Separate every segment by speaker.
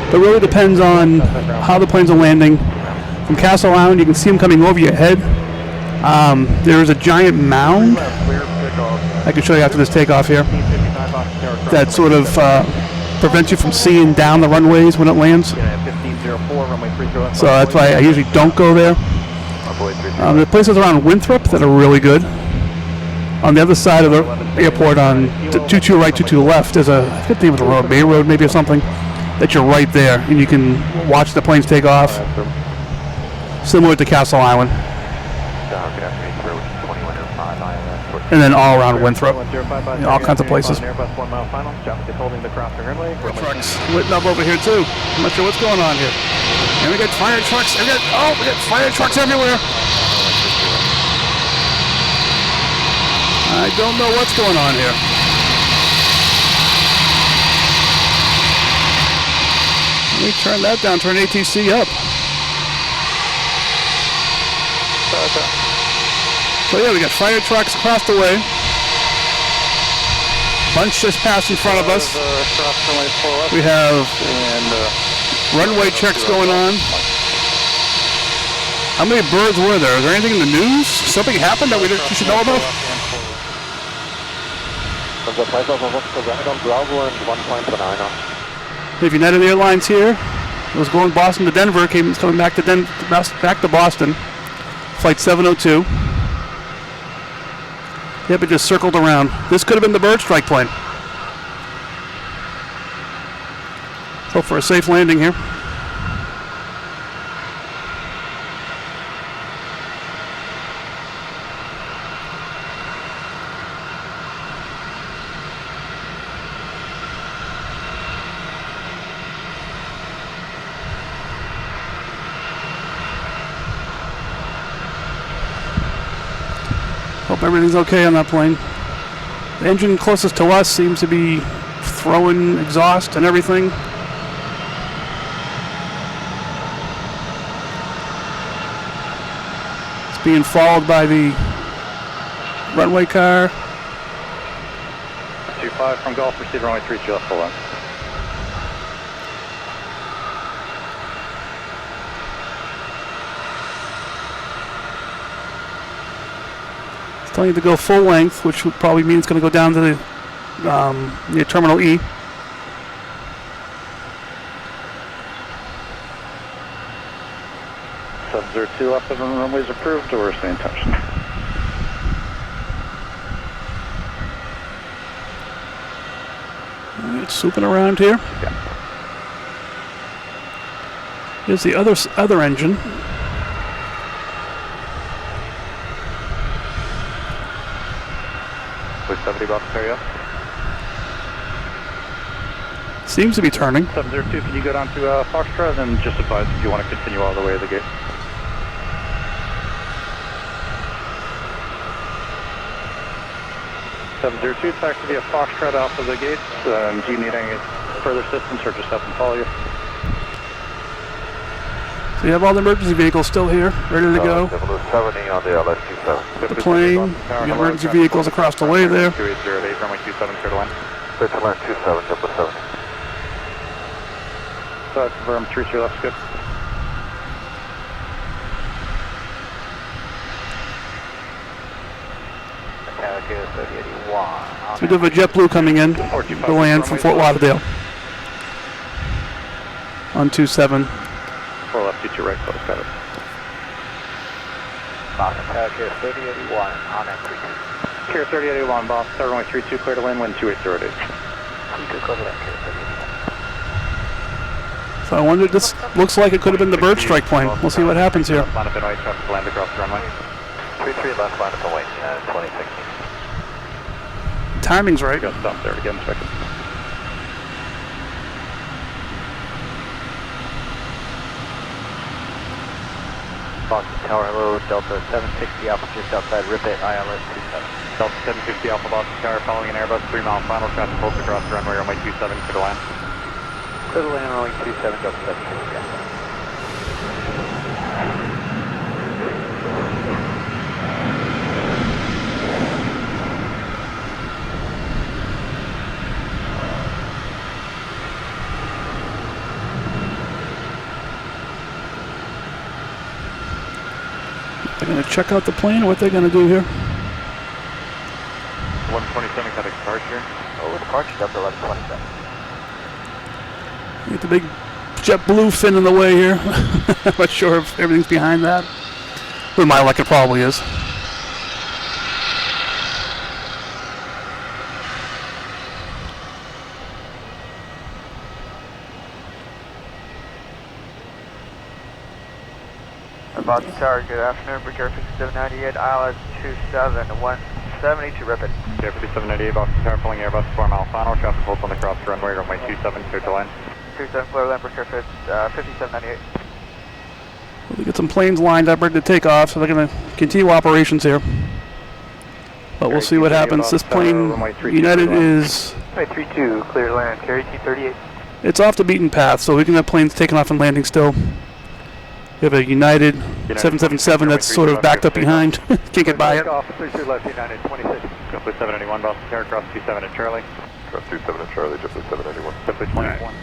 Speaker 1: It really depends on how the planes are landing. From Castle Island, you can see them coming over your head. There's a giant mound. I can show you after this takeoff here. That sort of prevents you from seeing down the runways when it lands. So that's why I usually don't go there. There are places around Winthrop that are really good. On the other side of the airport, on 22 right, 22 left, there's a, I forget the name of the road, Bay Road maybe or something, that you're right there, and you can watch the planes take off. Similar to Castle Island. And then all around Winthrop, all kinds of places. Trucks lit up over here too. I'm not sure what's going on here. And we got fire trucks. We got fire trucks everywhere. I don't know what's going on here. Let me turn that down, turn ATC up. So yeah, we got fire trucks across the way. Bunch just passed in front of us. We have runway checks going on. How many birds were there? Is there anything in the news? Something happened that we should know about? We have United Airlines here. It was going Boston to Denver. It's coming back to back to Boston. Flight 702. Yep, it just circled around. This could have been the bird strike plane. Hope for a safe landing here. Hope everything's okay on that plane. The engine closest to us seems to be throwing exhaust and everything. It's being followed by the runway car.
Speaker 2: 25 from Gulf, receive runway 32 left full length.
Speaker 1: Telling you to go full length, which would probably mean it's going to go down to the near Terminal E.
Speaker 2: Sub-02 left of the runways approved, or stay in touch?
Speaker 1: It's swooping around here.
Speaker 2: Yeah.
Speaker 1: Here's the other engine.
Speaker 2: With 70 about to carry up.
Speaker 1: Seems to be turning.
Speaker 2: 702, can you go down to Foxtrot and just advise if you want to continue all the way to the gate? It's back to be a Foxtrot off of the gates. Do you need any further assistance or just have them follow you?
Speaker 1: So you have all the emergency vehicles still here, ready to go.
Speaker 2: 70 on the LS27.
Speaker 1: The plane, you got emergency vehicles across the way there.
Speaker 2: 2808, runway 27, clear to land.
Speaker 3: Clear to land 27, 070.
Speaker 2: So I confirm 32 left's good.
Speaker 1: So we do have a JetBlue coming in to land from Fort Lauderdale on 27.
Speaker 2: 4 left, 22 right, close, got it.
Speaker 3: Carrier 3081 on entry.
Speaker 2: Carrier 3081, boss, runway 32, clear to land, wind 2808.
Speaker 1: So I wonder, this looks like it could have been the bird strike plane. We'll see what happens here.
Speaker 2: Line up in white, traffic to land across the runway.
Speaker 3: 33 left, line up in white, 2016.
Speaker 1: Timing's right.
Speaker 2: Got stop there to get inspected.
Speaker 3: Boston Tower, hello, Delta 760 Alpha just outside Ripet, ILS 27.
Speaker 2: Delta 760 Alpha Boston Tower, following an Airbus 3-mile final, traffic pulse across the runway 27, clear to land.
Speaker 3: Clear to land, runway 27, Delta 760.
Speaker 1: They're going to check out the plane, or what they're going to do here.
Speaker 3: 127 got a departure. Over departure, Delta 1127.
Speaker 1: Get the big JetBlue fin in the way here. I'm not sure if everything's behind that. With my luck, it probably is.
Speaker 3: Boston Tower, good afternoon. Bridge Air 5798, ILS 27, 170 to Ripon. Air 5798, Boston Tower, pulling Airbus 4 mile final. Traffic holds on the cross runway, runway 27, clear to land. 27, clear land, Bridge Air 5798.
Speaker 1: We get some planes lined up ready to take off, so they're going to continue operations here. But we'll see what happens. This plane, United, is...
Speaker 3: Runway 32, clear land, carry T38.
Speaker 1: It's off the beaten path, so we can have planes taking off and landing still. We have a United 777 that's sort of backed up behind. Can't get by it.
Speaker 3: Off 32 left, United 26. JetBlue 781, Boston Tower, cross 27 at Charlie.
Speaker 4: Cross 27 at Charlie, JetBlue 781.
Speaker 3: JetBlue 21.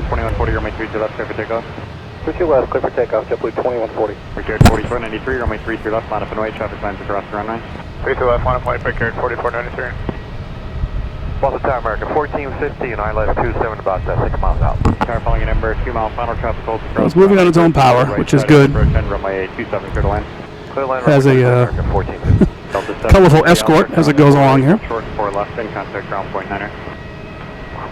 Speaker 3: 2140, runway 32 left, clear for takeoff.
Speaker 2: 32 left, clear for takeoff, JetBlue 2140.
Speaker 3: Bridge 4493, runway 33 left, line up and wait, traffic lines across the runway. 32 left, line up and wait, Bridge 4493. Boston Tower, America 1450 and ILS 27 about 6 miles out. Tower following an Embraer 2 mile final, traffic holds across.
Speaker 1: It's moving on its own power, which is good.
Speaker 3: Runway 27, clear to land. Clear land,
Speaker 1: Has a colorful escort as it goes along here.
Speaker 3: Short 4 left, in contact ground point 9er.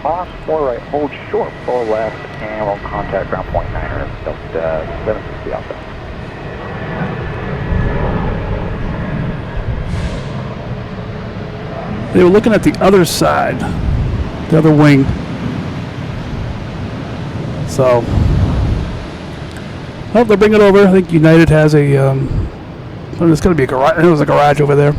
Speaker 2: Cross 4 right, hold short 4 left, and we'll contact ground point 9er, Delta 760 outside.
Speaker 1: They were looking at the other side, the other wing. So, well, they'll bring it over. I think United has a, there's going to be a garage. There was a garage over there.